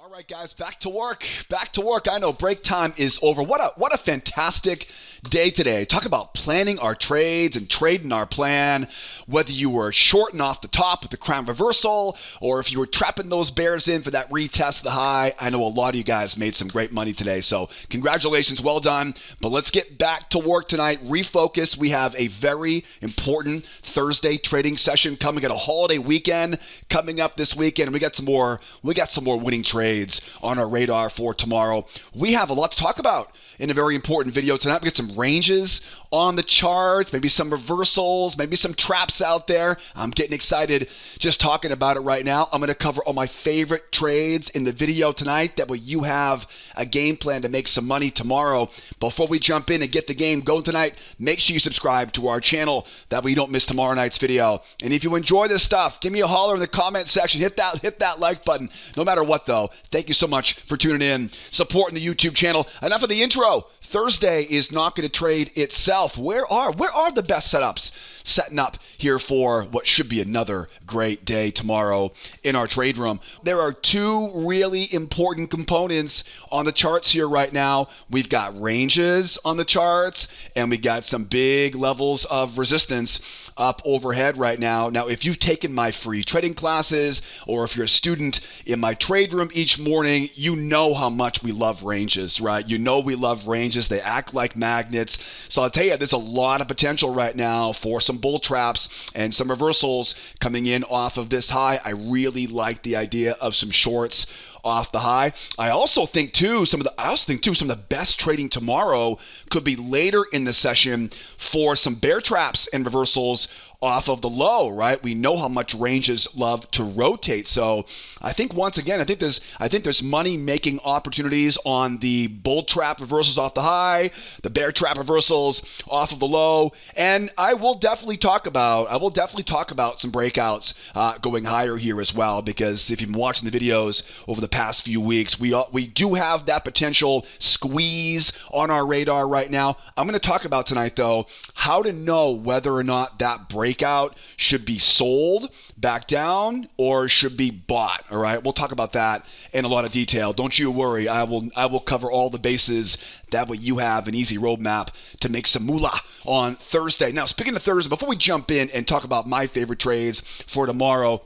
All right, guys, back to work. Back to work. I know break time is over. What a fantastic day today. Talk about planning our trades and trading our plan. Whether you were shorting off the top with the crown reversal or if you were trapping those bears in for that retest of the high. I know a lot of you guys made some great money today. So congratulations. Well done. But let's get back to work tonight. Refocus. We have a very important Thursday trading session coming at a holiday weekend coming up this weekend. We got some more winning trades on our radar for tomorrow. We have a lot to talk about in a very important video tonight. We got some ranges on the charts, maybe some reversals, maybe some traps out there. I'm getting excited just talking about it right now. I'm going to cover all my favorite trades in the video tonight. That way you have a game plan to make some money tomorrow. Before we jump in and get the game going tonight, make sure you subscribe to our channel. That way you don't miss tomorrow night's video. And if you enjoy this stuff, give me a holler in the comment section. Hit that like button. No matter what though, thank you so much for tuning in, supporting the YouTube channel. Enough of the intro. Thursday is not going to trade itself. Where are the best setups setting up here for what should be another great day tomorrow in our trade room? There are two really important components on the charts here right now. We've got ranges on the charts and we got some big levels of resistance up overhead right now. Now, if you've taken my free trading classes or if you're a student in my trade room each morning, you know how much we love ranges, right? You know we love ranges. They act like magnets. So I'll tell you, there's a lot of potential right now for some bull traps and some reversals coming in off of this high. I really like the idea of some shorts off the high. I also think too some of the best trading tomorrow could be later in the session for some bear traps and reversals off of the low, right? We know how much ranges love to rotate. So I think once again, I think there's money making opportunities on the bull trap reversals off the high, the bear trap reversals off of the low, and I will definitely talk about some breakouts going higher here as well, because if you've been watching the videos over the past few weeks, we do have that potential squeeze on our radar right now. I'm going to talk about tonight though how to know whether or not that breakout should be sold back down or should be bought. All right, we'll talk about that in a lot of detail. Don't you worry. I will cover all the bases. That way you have an easy roadmap to make some moolah on Thursday. Now, speaking of Thursday, before we jump in and talk about my favorite trades for tomorrow,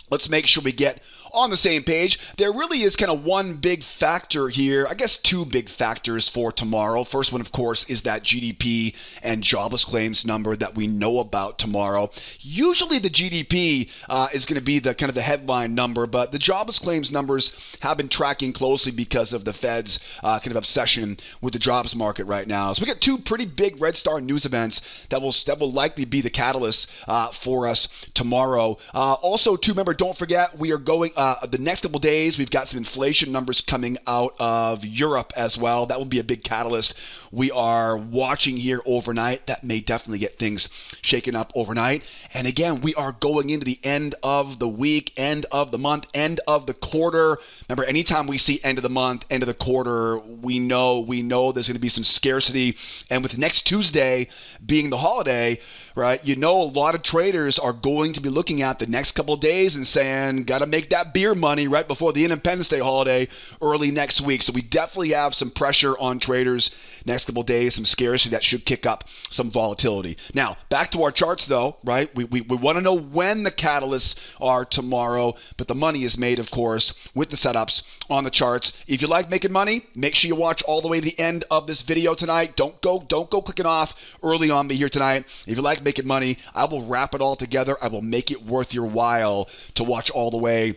let's make sure we get on the same page. There really is kind of one big factor here, I guess two big factors for tomorrow. First one, of course, is that GDP and jobless claims number that we know about tomorrow. Usually the GDP is going to be the kind of the headline number, but the jobless claims numbers have been tracking closely because of the Fed's kind of obsession with the jobs market right now. So we got two pretty big Red Star news events that will likely be the catalyst for us tomorrow. Also, too, remember, don't forget, we are going the next couple days, we've got some inflation numbers coming out of Europe as well. That will be a big catalyst we are watching here overnight. That may definitely get things shaken up overnight. And again, we are going into the end of the week, end of the month, end of the quarter. Remember, anytime we see end of the month, end of the quarter, we know there's going to be some scarcity. And with next Tuesday being the holiday, right, you know a lot of traders are going to be looking at the next couple of days and saying, got to make that beer money right before the Independence Day holiday early next week. So we definitely have some pressure on traders next couple of days, some scarcity that should kick up some volatility. Now, back to our charts though, right? We want to know when the catalysts are tomorrow, but the money is made, of course, with the setups on the charts. If you like making money, make sure you watch all the way to the end of this video tonight. Don't go clicking off early on me here tonight. If you like making money, I will wrap it all together. I will make it worth your while to watch all the way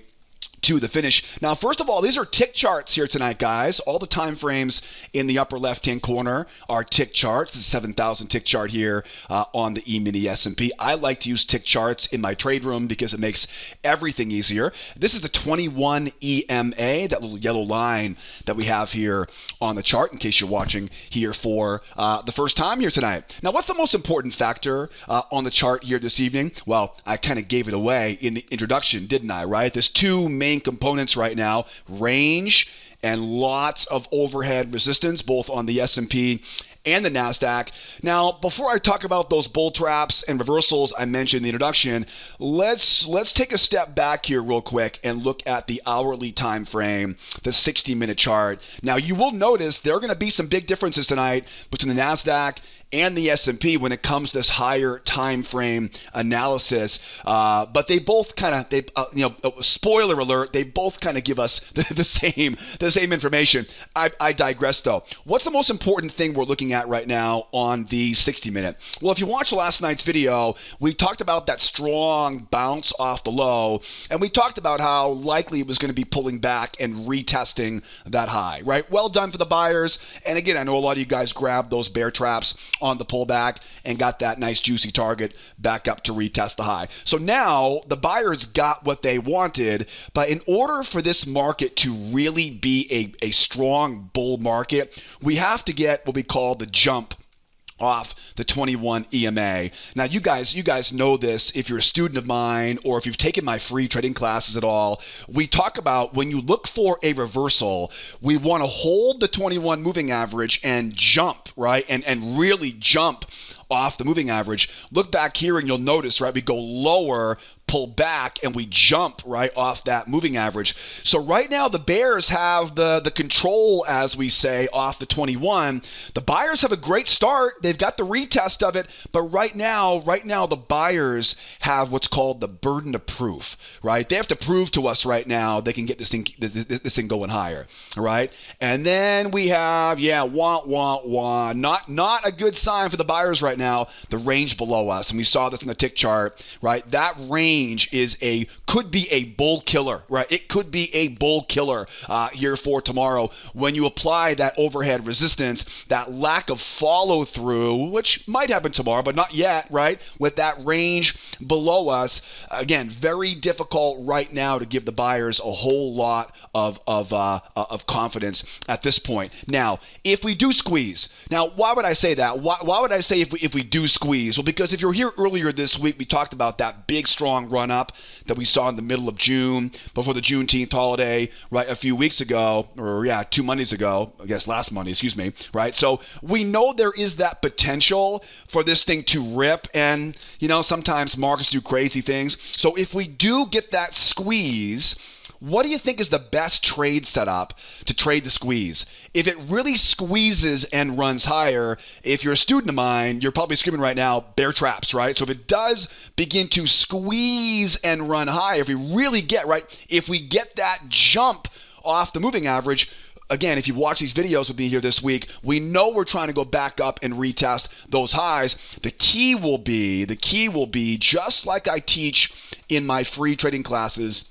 to the finish. Now, first of all, these are tick charts here tonight, guys. All the time frames in the upper left-hand corner are tick charts. The 7,000 tick chart here on the E-mini S&P. I like to use tick charts in my trade room because it makes everything easier. This is the 21 EMA, that little yellow line that we have here on the chart, in case you're watching here for the first time here tonight. Now, what's the most important factor on the chart here this evening? Well, I kind of gave it away in the introduction, didn't I, right? There's two main components right now: range and lots of overhead resistance, both on the S&P and the Nasdaq. Now, before I talk about those bull traps and reversals I mentioned in the introduction, let's take a step back here real quick and look at the hourly time frame, the 60-minute chart. Now, you will notice there are going to be some big differences tonight between the Nasdaq and the S&P when it comes to this higher time frame analysis, but they both kind of, spoiler alert, they both kind of give us the same information. I digress though. What's the most important thing we're looking at right now on the 60-minute? Well, if you watch last night's video, we talked about that strong bounce off the low, and we talked about how likely it was going to be pulling back and retesting that high, right? Well done for the buyers. And again, I know a lot of you guys grabbed those bear traps on the pullback and got that nice juicy target back up to retest the high. So now the buyers got what they wanted, but in order for this market to really be a strong bull market, we have to get what we call the jump off the 21 EMA. Now, you guys know this if you're a student of mine or if you've taken my free trading classes at all. We talk about when you look for a reversal, we want to hold the 21 moving average and jump, right? And really jump off the moving average. Look back here and you'll notice, right, we go lower, pull back, and we jump right off that moving average. So right now the bears have the control, as we say, off the 21. The buyers have a great start. They've got the retest of it, but right now the buyers have what's called the burden of proof, right? They have to prove to us right now they can get this thing going higher, all right? And then we have, not a good sign for the buyers right now, the range below us, and we saw this in the tick chart, right? That range could be a bull killer, right? It could be a bull killer here for tomorrow when you apply that overhead resistance, that lack of follow through, which might happen tomorrow, but not yet, right? With that range below us, again, very difficult right now to give the buyers a whole lot of confidence at this point. Now, if we do squeeze, now why would I say that? Why would I say if we do squeeze? Well, because if you're here earlier this week, we talked about that big strong run up that we saw in the middle of June before the Juneteenth holiday, right? A few weeks ago, or 2 Mondays ago, I guess last Monday, excuse me, right? So we know there is that potential for this thing to rip, and sometimes markets do crazy things. So if we do get that squeeze, what do you think is the best trade setup to trade the squeeze? If it really squeezes and runs higher, if you're a student of mine, you're probably screaming right now, bear traps, right? So if it does begin to squeeze and run higher, if we get that jump off the moving average, again, if you watch these videos with me here this week, we know we're trying to go back up and retest those highs. The key will be just like I teach in my free trading classes.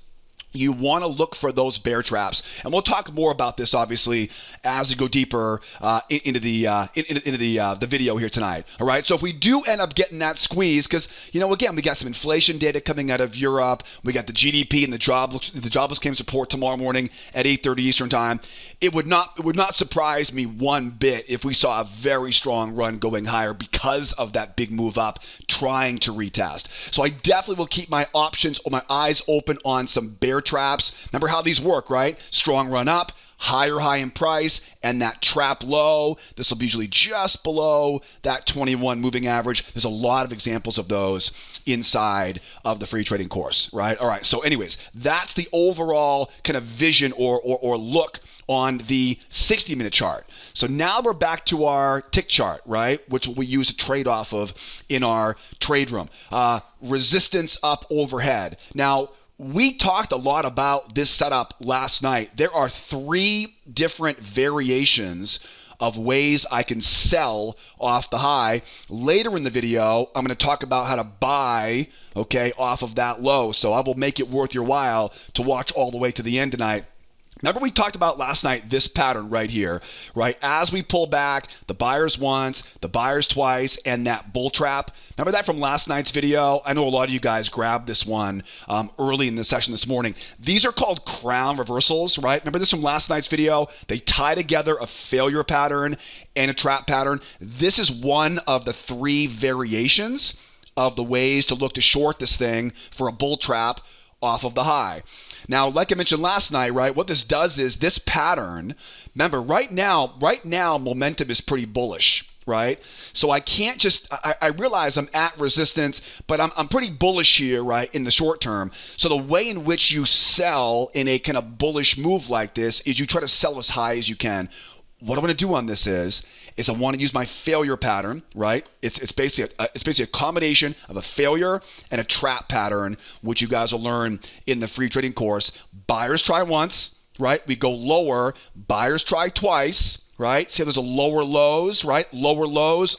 You want to look for those bear traps, and we'll talk more about this obviously as we go deeper into the video here tonight. All right. So if we do end up getting that squeeze, because again, we got some inflation data coming out of Europe, we got the GDP and the jobless claims report tomorrow morning at 8:30 Eastern time. It would not surprise me one bit if we saw a very strong run going higher because of that big move up, trying to retest. So I definitely will keep my options or my eyes open on some bear traps. Remember how these work, right? Strong run up, higher high in price, and that trap low. This will be usually just below that 21 moving average. There's a lot of examples of those inside of the free trading course, right? All right. So anyways, that's the overall kind of vision or look on the 60-minute chart. So now we're back to our tick chart, right? Which we use to trade off of in our trade room. Resistance up overhead. Now, we talked a lot about this setup last night. There are 3 different variations of ways I can sell off the high. Later in the video, I'm going to talk about how to buy, off of that low. So I will make it worth your while to watch all the way to the end tonight. Remember we talked about last night this pattern right here, right? As we pull back, the buyers once, the buyers twice, and that bull trap. Remember that from last night's video? I know a lot of you guys grabbed this one early in the session this morning. These are called crown reversals, right? Remember this from last night's video? They tie together a failure pattern and a trap pattern. This is one of the 3 variations of the ways to look to short this thing for a bull trap off of the high. Now, like I mentioned last night, right, what this does is this pattern, remember, right now, momentum is pretty bullish. right? So I can't just, I realize I'm at resistance, but I'm pretty bullish here, right, in the short term. So the way in which you sell in a kind of bullish move like this is you try to sell as high as you can. What I'm going to do on this is I want to use my failure pattern, right? It's basically a combination of a failure and a trap pattern, which you guys will learn in the free trading course. Buyers try once, right? We go lower. Buyers try twice, right? See, there's a lower lows, right? Lower lows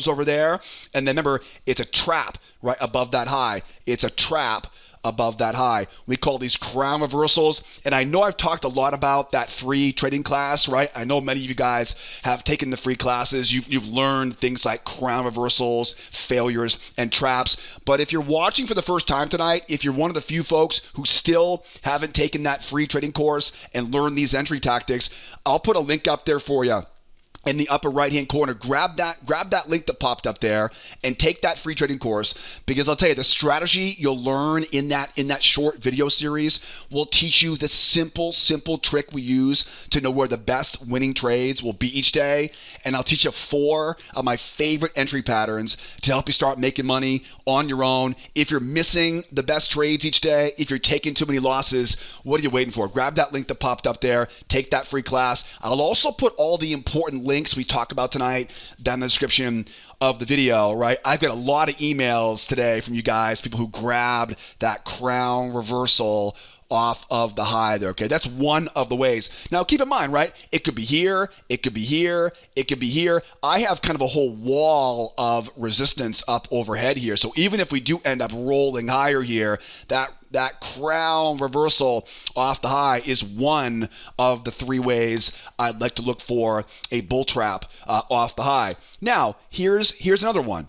over there. And then remember, it's a trap right above that high. It's a trap above that high. We call these crown reversals. And I know I've talked a lot about that free trading class, right? I know many of you guys have taken the free classes. You've learned things like crown reversals, failures, and traps. But if you're watching for the first time tonight, if you're one of the few folks who still haven't taken that free trading course and learned these entry tactics, I'll put a link up there for you in the upper right-hand corner. Grab that link that popped up there and take that free trading course, because I'll tell you, the strategy you'll learn in that short video series will teach you the simple trick we use to know where the best winning trades will be each day. And I'll teach you 4 of my favorite entry patterns to help you start making money on your own. If you're missing the best trades each day, if you're taking too many losses, what are you waiting for? Grab that link that popped up there. Take that free class. I'll also put all the important links we talk about tonight down in the description of the video, right? I've got a lot of emails today from you guys, people who grabbed that crown reversal off of the high there, okay? That's one of the ways. Now, keep in mind, right? It could be here, it could be here, it could be here. I have kind of a whole wall of resistance up overhead here. So even if we do end up rolling higher here, that crown reversal off the high is one of the 3 ways I'd like to look for a bull trap off the high. Now, here's another one.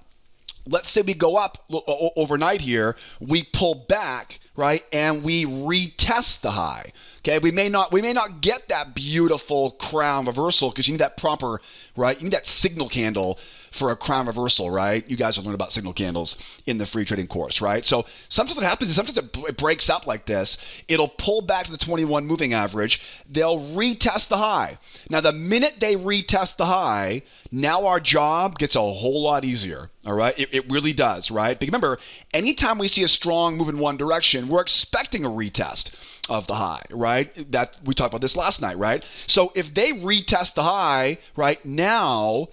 Let's say we go up overnight here, we pull back, right, and we retest the high. Okay, we may not get that beautiful crown reversal because you need that proper, right? You need that signal candle for a crown reversal, right? You guys will learn about signal candles in the free trading course, right? So sometimes what happens is sometimes it breaks up like this. It'll pull back to the 21 moving average. They'll retest the high. Now, the minute they retest the high, now our job gets a whole lot easier, all right? It really does, right? But remember, anytime we see a strong move in one direction, we're expecting a retest of the high, right? That we talked about this last night, right? So if they retest the high, right, now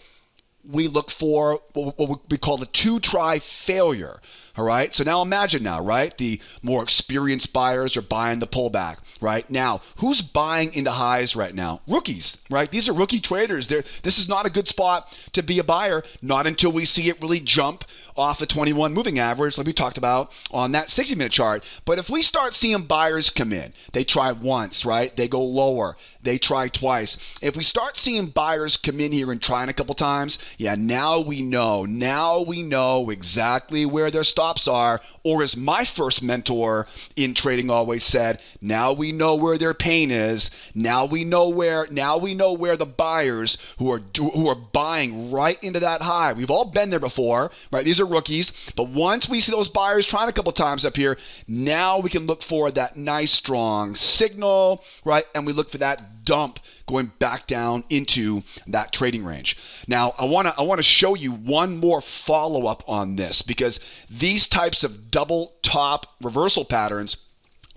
we look for what we call the 2-try failure. All right. So now imagine now, right? The more experienced buyers are buying the pullback, right? Now, who's buying into highs right now? Rookies, right? These are rookie traders. This is not a good spot to be a buyer, not until we see it really jump off the 21 moving average, like we talked about on that 60-minute chart. But if we start seeing buyers come in, they try once, right? They go lower. They try twice. If we start seeing buyers come in here and trying a couple times, yeah, now we know exactly where their stops are. Or as my first mentor in trading always said, now we know where their pain is. Now we know where the buyers who are buying right into that high. We've all been there before, right? These are rookies. But once we see those buyers trying a couple times up here, now we can look for that nice strong signal, right? And we look for that dump going back down into that trading range. Now, I want to show you one more follow-up on this, because these types of double top reversal patterns,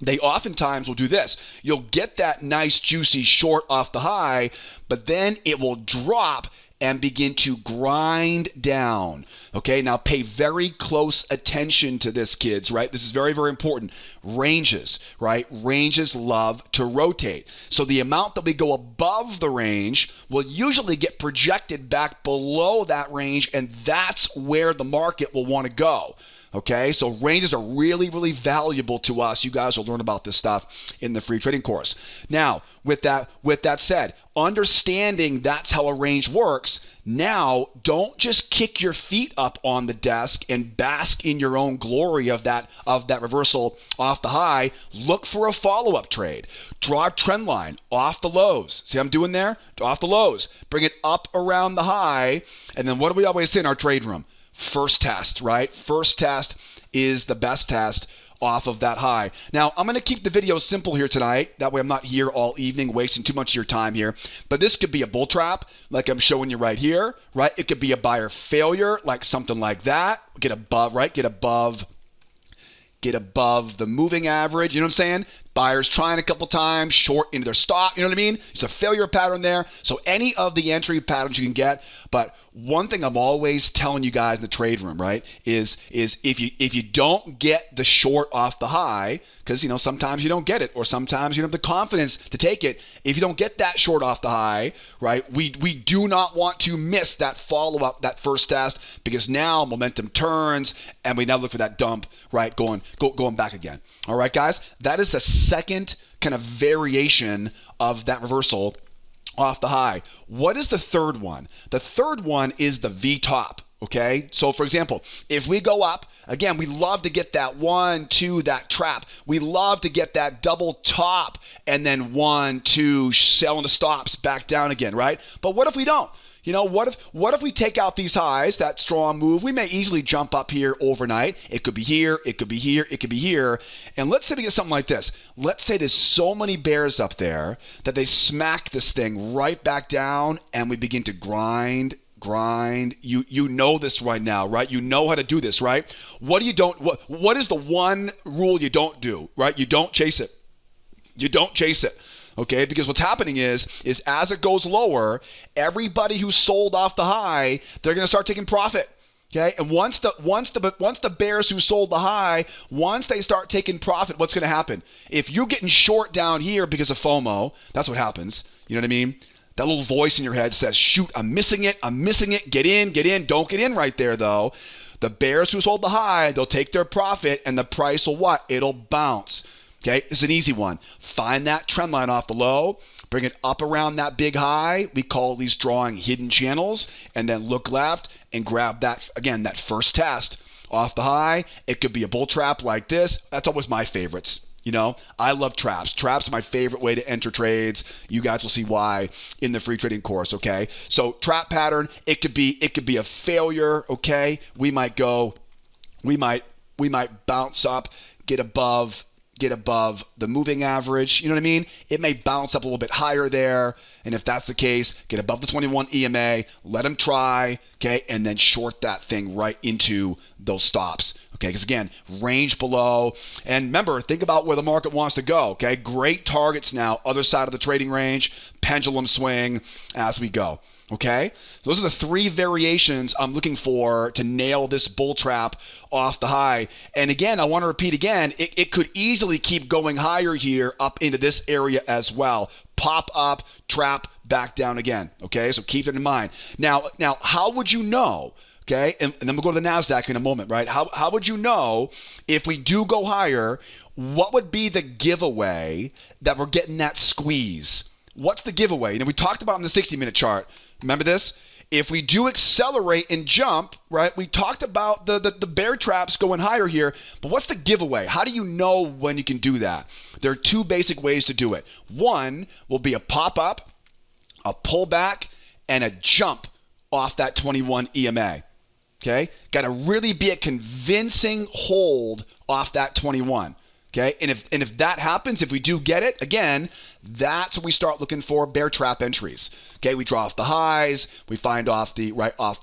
they oftentimes will do this. You'll get that nice juicy short off the high, but then it will drop and begin to grind down. Okay, now pay very close attention to this, kids, right? This is very, very important. Ranges, right? Ranges love to rotate. So the amount that we go above the range will usually get projected back below that range, and that's where the market will want to go. Okay, so ranges are really, really valuable to us. You guys will learn about this stuff in the free trading course. Now, with that said, understanding that's how a range works, now don't just kick your feet up on the desk and bask in your own glory of that reversal off the high. Look for a follow-up trade. Draw a trend line off the lows. See what I'm doing there? Off the lows. Bring it up around the high, and then what do we always say in our trade room? First test, right? First test is the best test off of that high. Now, I'm going to keep the video simple here tonight. That way I'm not here all evening wasting too much of your time here. But this could be a bull trap like I'm showing you right here, right? It could be a buyer failure like something like that. Get above, right? Get above the moving average. You know what I'm saying? Buyers trying a couple times, short into their stop. You know what I mean? It's a failure pattern there. So any of the entry patterns you can get. But one thing I'm always telling you guys in the trade room, right, is if you don't get the short off the high, because sometimes you don't get it, or sometimes you don't have the confidence to take it. If you don't get that short off the high, right, we do not want to miss that follow up, that first test, because now momentum turns and we now look for that dump, right, going back again. All right, guys, that is the second kind of variation of that reversal off the high. What is the third one? The third one is the V top. Okay, so for example, if we go up, again, we love to get that 1, 2, that trap. We love to get that double top and then 1, 2, selling the stops back down again, right? But what if we don't? What if we take out these highs, that strong move? We may easily jump up here overnight. It could be here, it could be here, it could be here. And let's say we get something like this. Let's say there's so many bears up there that they smack this thing right back down and we begin to grind. You know this right now, right? You know how to do this, right? What is the one rule you don't do, right? You don't chase it. You don't chase it. Okay, because what's happening is as it goes lower, everybody who sold off the high, they're going to start taking profit. Okay, and once the bears who sold the high, once they start taking profit, what's going to happen? If you're getting short down here because of FOMO, that's what happens. You know what I mean? That little voice in your head says, shoot, I'm missing it, get in, don't get in right there though. The bears who sold the high, they'll take their profit and the price will what? It'll bounce. Okay, it's an easy one. Find that trend line off the low, bring it up around that big high. We call these drawing hidden channels, and then look left and grab that, again, that first test off the high. It could be a bull trap like this. That's always my favorites. I love traps. Traps are my favorite way to enter trades. You guys will see why in the free trading course, okay? So trap pattern, it could be a failure, okay? We might bounce up, get above the moving average. You know what I mean? It may bounce up a little bit higher there. And if that's the case, get above the 21 EMA, let them try, okay? And then short that thing right into those stops, okay? Because again, range below. And remember, think about where the market wants to go, okay? Great targets now, other side of the trading range, pendulum swing as we go. Okay, those are the three variations I'm looking for to nail this bull trap off the high. And again, I want to repeat again, it could easily keep going higher here up into this area as well. Pop up, trap, back down again. Okay, so keep it in mind. Now, how would you know? Okay, and then we'll go to the Nasdaq in a moment, right? How would you know if we do go higher? What would be the giveaway that we're getting that squeeze? What's the giveaway? We talked about in the 60-minute chart. Remember this? If we do accelerate and jump, right, we talked about the bear traps going higher here, but what's the giveaway? How do you know when you can do that? There are two basic ways to do it. One will be a pop-up, a pullback, and a jump off that 21 EMA. Okay? Got to really be a convincing hold off that 21. Okay, and if that happens, if we do get it, again, that's when we start looking for bear trap entries. Okay, we draw off the highs, we find off the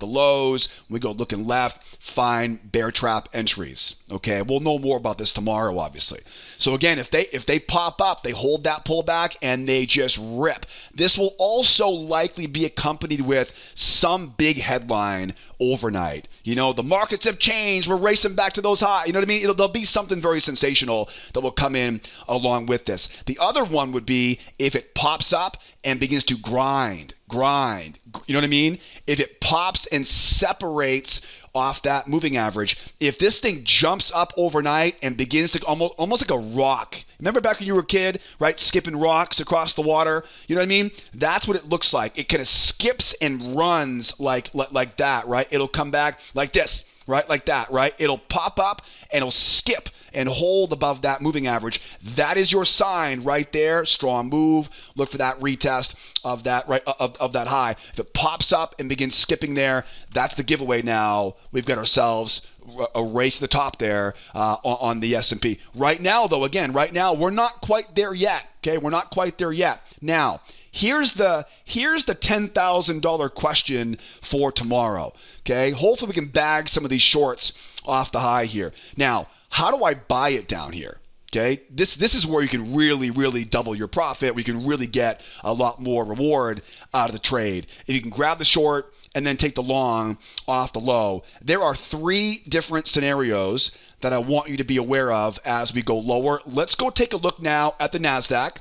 lows, we go looking left, find bear trap entries. Okay, we'll know more about this tomorrow, obviously. So again, if they pop up, they hold that pullback and they just rip. This will also likely be accompanied with some big headline overnight. The markets have changed. We're racing back to those highs. You know what I mean? There'll be something very sensational that will come in along with this. The other one would be if it pops up and begins to grind. You know what I mean? If it pops and separates off that moving average, if this thing jumps up overnight and begins to almost like a rock. Remember back when you were a kid, right? Skipping rocks across the water. You know what I mean? That's what it looks like. It kind of skips and runs like that, right? It'll come back like this, right? Like that, right? It'll pop up and it'll skip and hold above that moving average. That is your sign right there. Strong move. Look for that retest of that of that high. If it pops up and begins skipping there, that's the giveaway now. We've got ourselves a race to the top there on the S&P. Right now, though, we're not quite there yet. Okay, we're not quite there yet. Now, here's the $10,000 question for tomorrow. Okay, hopefully we can bag some of these shorts off the high here. Now, how do I buy it down here? Okay, this is where you can really double your profit. We can really get a lot more reward out of the trade. If you can grab the short and then take the long off the low. There are 3 different scenarios that I want you to be aware of as we go lower. Let's go take a look now at the NASDAQ.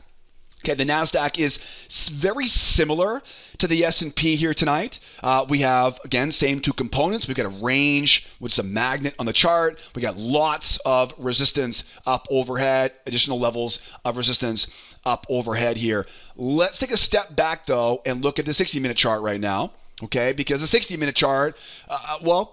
Okay, the NASDAQ is very similar to the S&P here tonight. We have, again, same 2 components. We've got a range, which is a magnet on the chart. We got lots of resistance up overhead, additional levels of resistance up overhead here. Let's take a step back, though, and look at the 60-minute chart right now. Okay, because the 60-minute chart,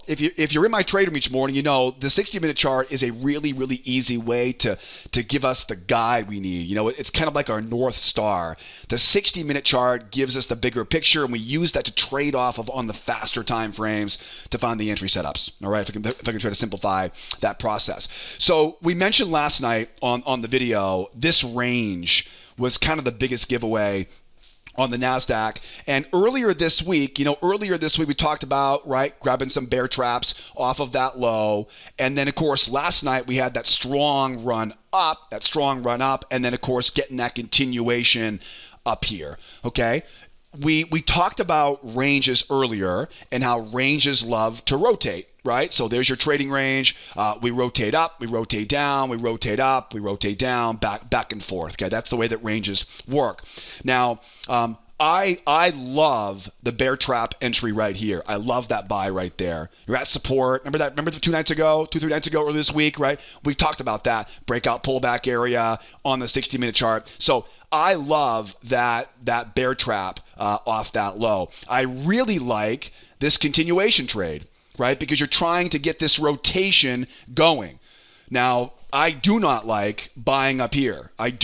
if you're in my trade room each morning, you know the 60-minute chart is a really easy way to give us the guide we need. You know, it's kind of like our North Star. The 60-minute chart gives us the bigger picture, and we use that to trade off of on the faster time frames to find the entry setups. All right, if I can try to simplify that process. So we mentioned last night on the video, this range was kind of the biggest giveaway on the NASDAQ. And earlier this week we talked about, right, grabbing some bear traps off of that low. And then, of course, last night we had that strong run up, and then, of course, getting that continuation up here, okay? We talked about ranges earlier and how ranges love to rotate, right? So there's your trading range. We rotate up, we rotate down, we rotate up, we rotate down, back and forth. Okay, that's the way that ranges work. Now, I love the bear trap entry right here. I love that buy right there. You're at support. Remember 3 nights ago, earlier this week, right? We talked about that breakout pullback area on the 60-minute chart. So I love that bear trap off that low. I really like this continuation trade, right? Because you're trying to get this rotation going. Now, I do not like buying up here. This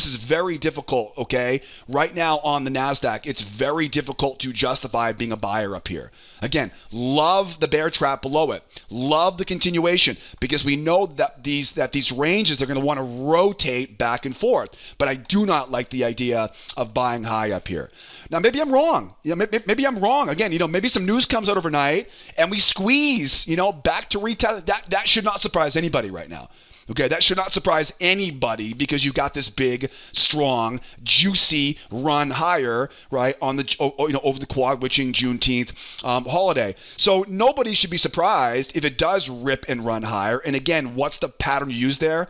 is very difficult, okay? Right now on the NASDAQ, it's very difficult to justify being a buyer up here. Again, love the bear trap below it. Love the continuation because we know that these ranges, they're going to want to rotate back and forth. But I do not like the idea of buying high up here. Now, maybe I'm wrong. Maybe I'm wrong. Again, maybe some news comes out overnight and we squeeze, back to retail. That should not surprise anybody right now. Okay, that should not surprise anybody because you've got this big, strong, juicy run higher, right, on the over the quad witching Juneteenth holiday. So nobody should be surprised if it does rip and run higher. And again, what's the pattern you use there?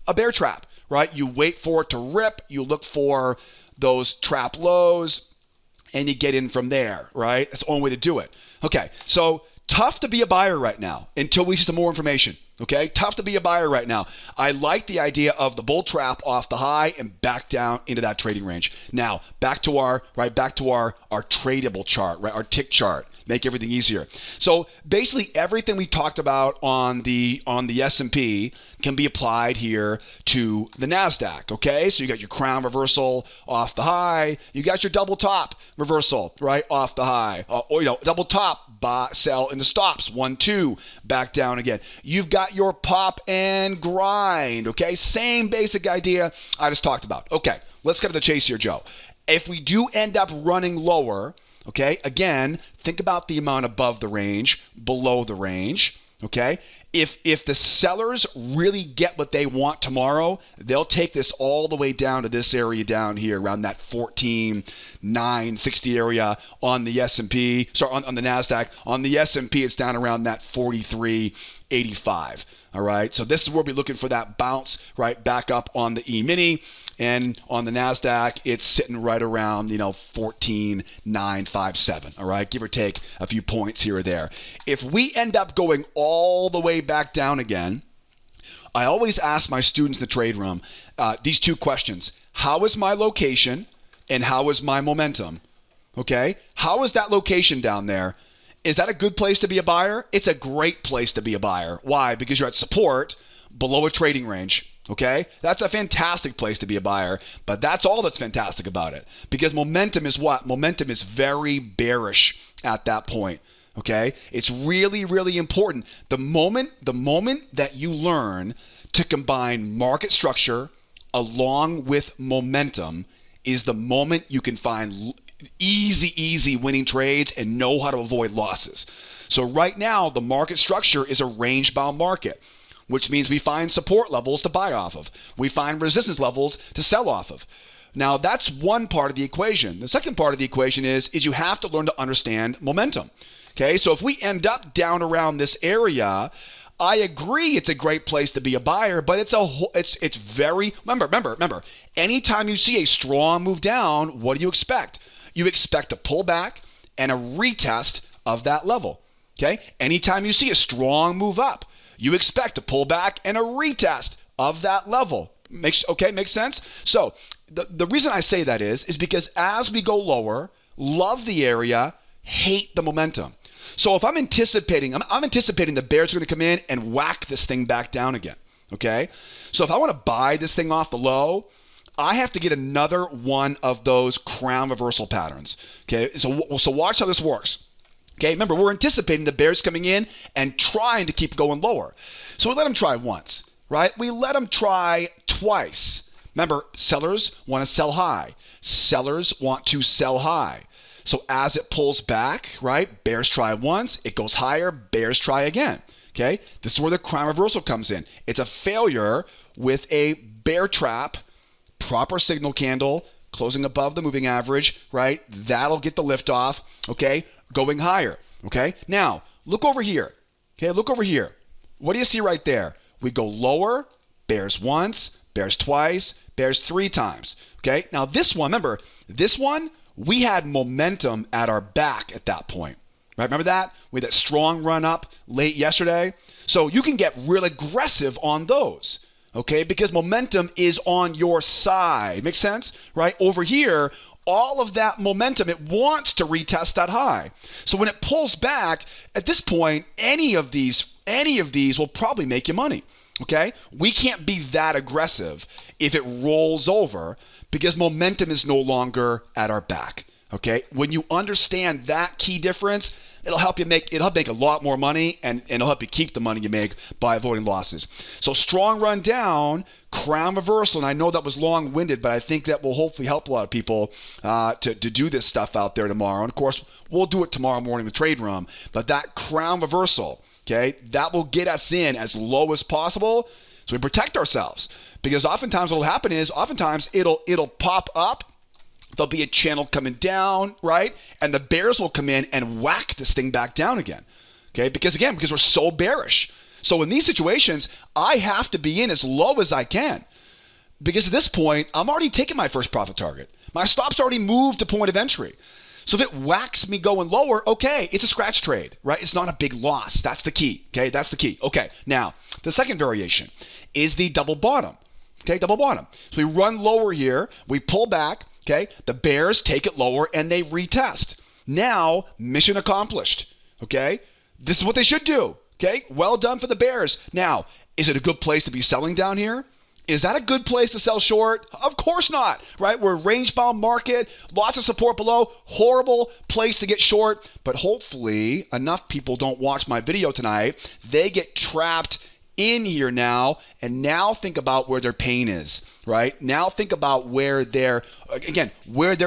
A bear trap, right? You wait for it to rip. You look for those trap lows, and you get in from there, right? That's the only way to do it. Okay, so tough to be a buyer right now until we see some more information. Okay, tough to be a buyer right now. I like the idea of the bull trap off the high and back down into that trading range. Now, back to our tradable chart, right? Our tick chart. Make everything easier. So basically everything we talked about on the S&P can be applied here to the NASDAQ, okay? So you got your crown reversal off the high. You got your double top reversal, right, off the high. Double top, buy, sell into stops. 1, 2, back down again. You've got your pop and grind, okay? Same basic idea I just talked about. Okay, let's get to the chase here, Joe. If we do end up running lower, okay, again, think about the amount above the range, below the range, okay? If the sellers really get what they want tomorrow, they'll take this all the way down to this area down here, around that 14,960 area on the S&P, on the NASDAQ. On the S&P, it's down around that 43.85, all right? So this is where we're looking for that bounce, right, back up on the E-mini. And on the NASDAQ, it's sitting right around, 14,957, all right? Give or take a few points here or there. If we end up going all the way back down again, I always ask my students in the trade room these 2 questions. How is my location and how is my momentum? Okay? How is that location down there? Is that a good place to be a buyer? It's a great place to be a buyer. Why? Because you're at support below a trading range. Okay, that's a fantastic place to be a buyer, but that's all that's fantastic about it because momentum is what? Momentum is very bearish at that point. Okay? It's really, really important. The moment that you learn to combine market structure along with momentum is the moment you can find easy winning trades and know how to avoid losses. So right now, the market structure is a range-bound market, which means we find support levels to buy off of. We find resistance levels to sell off of. Now, that's one part of the equation. The second part of the equation is you have to learn to understand momentum. Okay, so if we end up down around this area, I agree it's a great place to be a buyer, but it's very, remember, anytime you see a strong move down, what do you expect? You expect a pullback and a retest of that level. Okay, anytime you see a strong move up, you expect a pullback and a retest of that level. Makes sense? So the reason I say that is because as we go lower, love the area, hate the momentum. So if I'm anticipating the bears are going to come in and whack this thing back down again. Okay? So if I want to buy this thing off the low, I have to get another one of those crown reversal patterns. Okay? So watch how this works. Okay? Remember, we're anticipating the bears coming in and trying to keep going lower. So we let them try once, right? We let them try twice. Remember, sellers want to sell high. Sellers want to sell high. So as it pulls back, right, bears try once, it goes higher, bears try again, okay? This is where the crown reversal comes in. It's a failure with a bear trap, proper signal candle, closing above the moving average, right? That'll get the lift off, okay? Going higher, okay? Now, look over here, okay? Look over here. What do you see right there? We go lower, bears once, bears twice, bears three times, okay? Now this one, remember, this one, we had momentum at our back at that point, right? Remember that? We had that strong run up late yesterday. So you can get real aggressive on those, okay? Because momentum is on your side. Makes sense, right? Over here, all of that momentum, it wants to retest that high. So when it pulls back, at this point, any of these will probably make you money, okay? We can't be that aggressive if it rolls over because momentum is no longer at our back, okay? When you understand that key difference, it'll help make a lot more money and it'll help you keep the money you make by avoiding losses. So strong run down, crown reversal, and I know that was long-winded, but I think that will hopefully help a lot of people to do this stuff out there tomorrow. And of course, we'll do it tomorrow morning in the trade room, but that crown reversal, okay, that will get us in as low as possible so we protect ourselves. Because oftentimes what will happen is it'll pop up. There'll be a channel coming down, right? And the bears will come in and whack this thing back down again. Okay? Because we're so bearish. So in these situations, I have to be in as low as I can. Because at this point, I'm already taking my first profit target. My stop's already moved to point of entry. So if it whacks me going lower, okay, it's a scratch trade, right? It's not a big loss. That's the key, okay? That's the key. Okay, now, the second variation is the double bottom, okay? Double bottom. So we run lower here, we pull back, okay? The bears take it lower and they retest. Now, mission accomplished, okay? This is what they should do, okay? Well done for the bears. Now, is it a good place to be selling down here? Is that a good place to sell short? Of course not, right? We're a range-bound market, lots of support below, horrible place to get short, but hopefully enough people don't watch my video tonight. They get trapped in here now, and now think about where their pain is, right? Now think about where their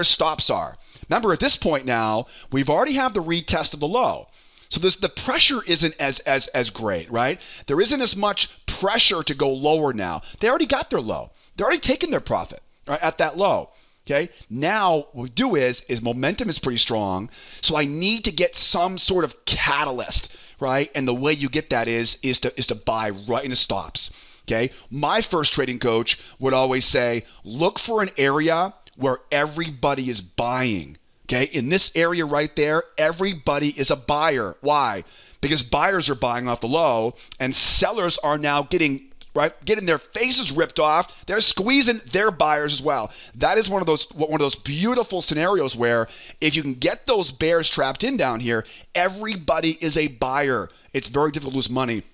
stops are. Remember, at this point now, we've already have the retest of the low. So the pressure isn't as great, right? There isn't as much pressure to go lower now. They already got their low. They're already taking their profit, right, at that low. Okay. Now what we do is momentum is pretty strong. So I need to get some sort of catalyst, right? And the way you get that is to buy right in the stops. Okay. My first trading coach would always say, look for an area where everybody is buying. Okay, in this area right there, everybody is a buyer. Why? Because buyers are buying off the low and sellers are now getting their faces ripped off. They're squeezing their buyers as well. That is one of those beautiful scenarios where if you can get those bears trapped in down here, everybody is a buyer. It's very difficult to lose money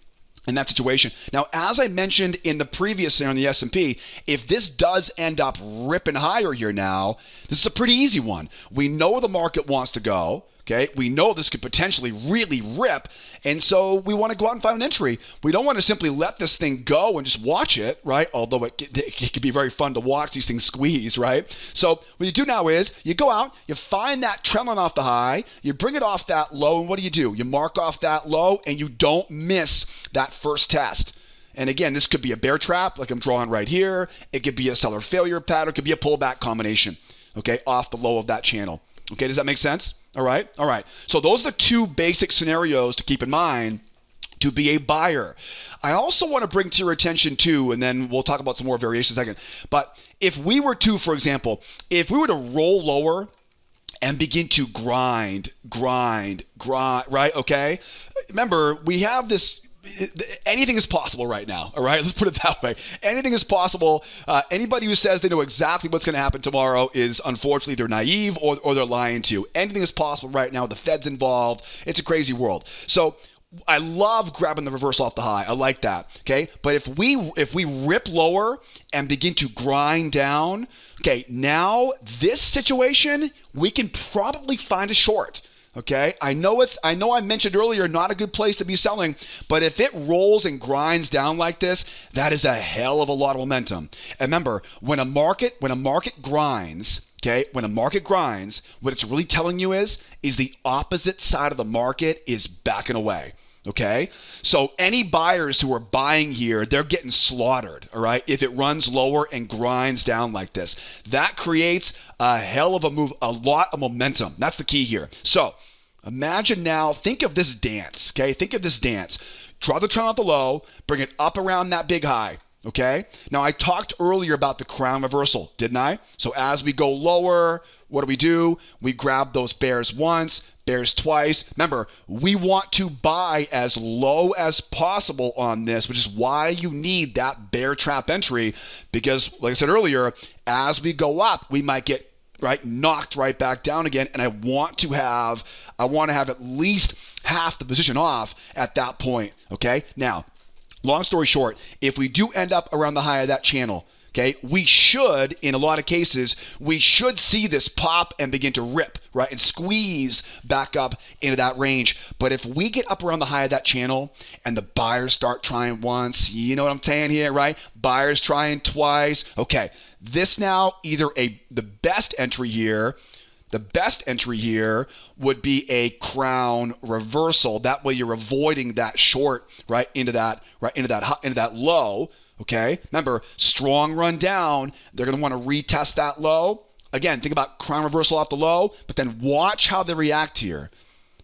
in that situation. Now, as I mentioned in the previous scenario on the S&P, if this does end up ripping higher here now, this is a pretty easy one. We know where the market wants to go. Okay, we know this could potentially really rip, and so we want to go out and find an entry. We don't want to simply let this thing go and just watch it, right? Although it can be very fun to watch these things squeeze, right? So what you do now is you go out, you find that trailing off the high, you bring it off that low, and what do? You mark off that low, and you don't miss that first test. And again, this could be a bear trap, like I'm drawing right here. It could be a seller failure pattern. It could be a pullback combination, okay, off the low of that channel. Okay, does that make sense? All right. So those are the two basic scenarios to keep in mind to be a buyer. I also want to bring to your attention too, and then we'll talk about some more variations in a second. But if we were to, for example, if we were to roll lower and begin to grind, right? Okay. Remember, we have this. Anything is possible right now, all right? Let's put it that way. Anything is possible. Anybody who says they know exactly what's going to happen tomorrow is, unfortunately, they're naive or they're lying to you. Anything is possible right now. The Fed's involved. It's a crazy world. So I love grabbing the reverse off the high. I like that, okay? But if we rip lower and begin to grind down, okay, now this situation, we can probably find a short. Okay, I know I mentioned earlier, not a good place to be selling, but if it rolls and grinds down like this, that is a hell of a lot of momentum. And remember, when a market grinds, okay, what it's really telling you is the opposite side of the market is backing away. Okay, so any buyers who are buying here, they're getting slaughtered, all right, if it runs lower and grinds down like this. That creates a hell of a move, a lot of momentum. That's the key here. So imagine now, think of this dance, okay? Draw the trend off the low, bring it up around that big high, okay? Now, I talked earlier about the crown reversal, didn't I? So as we go lower, what do? We grab those bears once, bears twice. Remember, we want to buy as low as possible on this, which is why you need that bear trap entry, because like I said earlier, as we go up, we might get knocked right back down again, and I want to have at least half the position off at that point. Okay, now long story short, if we do end up around the high of that channel, okay, we should, in a lot of cases, we should see this pop and begin to rip, right, and squeeze back up into that range. But if we get up around the high of that channel and the buyers start trying once, you know what I'm saying here, right? Buyers trying twice. Okay, this now the best entry here would be a crown reversal. That way you're avoiding that short into that low. Okay, remember, strong run down, they're going to want to retest that low. Again, think about crown reversal off the low, but then watch how they react here.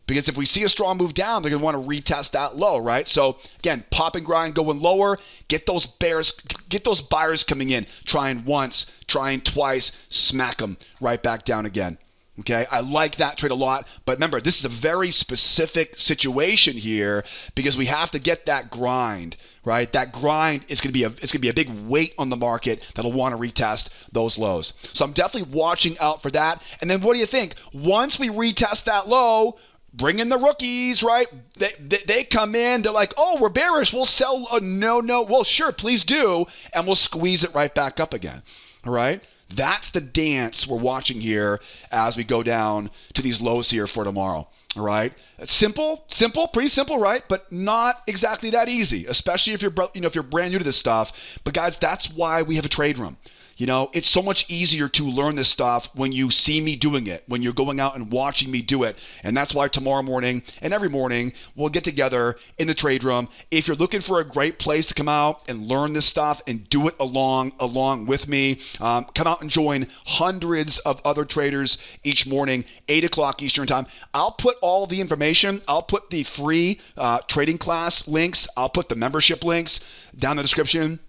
Because if we see a strong move down, they're going to want to retest that low, right? So again, pop and grind going lower, get those buyers coming in, trying once, trying twice, smack them right back down again. Okay, I like that trade a lot, but remember, this is a very specific situation here because we have to get that grind, right? That grind is going to be a big weight on the market that'll want to retest those lows. So I'm definitely watching out for that. And then what do you think? Once we retest that low, bring in the rookies, right? They come in, they're like, oh, we're bearish, we'll sell. No, well, sure, please do, and we'll squeeze it right back up again. All right. That's the dance we're watching here as we go down to these lows here for tomorrow. All right. Simple, pretty simple, right? But not exactly that easy, especially if you're brand new to this stuff. But guys, that's why we have a trade room. You know, it's so much easier to learn this stuff when you see me doing it, when you're going out and watching me do it. And that's why tomorrow morning and every morning we'll get together in the trade room. If you're looking for a great place to come out and learn this stuff and do it along with me, come out and join hundreds of other traders each morning, 8 o'clock Eastern time. I'll put all the information. I'll put the free trading class links. I'll put the membership links down in the description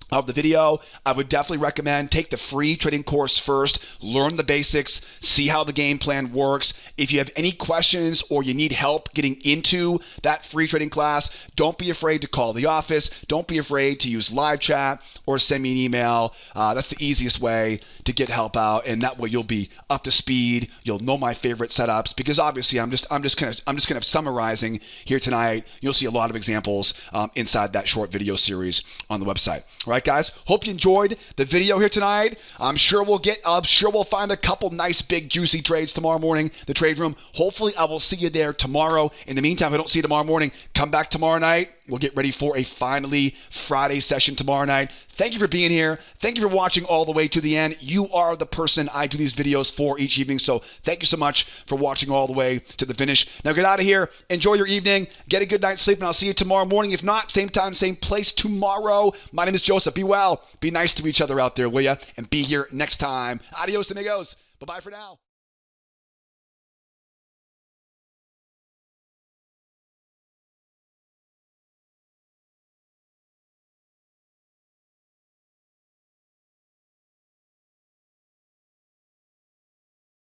of the video. I would definitely recommend take the free trading course first, learn the basics, see how the game plan works. If you have any questions or you need help getting into that free trading class, don't be afraid to call the office. Don't be afraid to use live chat or send me an email. That's the easiest way to get help out, and that way you'll be up to speed. You'll know my favorite setups because obviously I'm just kind of summarizing here tonight. You'll see a lot of examples inside that short video series on the website. Right? right, guys? Hope you enjoyed the video here tonight. I'm sure we'll find a couple nice, big, juicy trades tomorrow morning, the trade room. Hopefully, I will see you there tomorrow. In the meantime, if I don't see you tomorrow morning, come back tomorrow night. We'll get ready for a finally Friday session tomorrow night. Thank you for being here. Thank you for watching all the way to the end. You are the person I do these videos for each evening. So thank you so much for watching all the way to the finish. Now get out of here. Enjoy your evening. Get a good night's sleep, and I'll see you tomorrow morning. If not, same time, same place tomorrow. My name is Joseph. Be well. Be nice to each other out there, will ya? And be here next time. Adios, amigos. Bye-bye for now.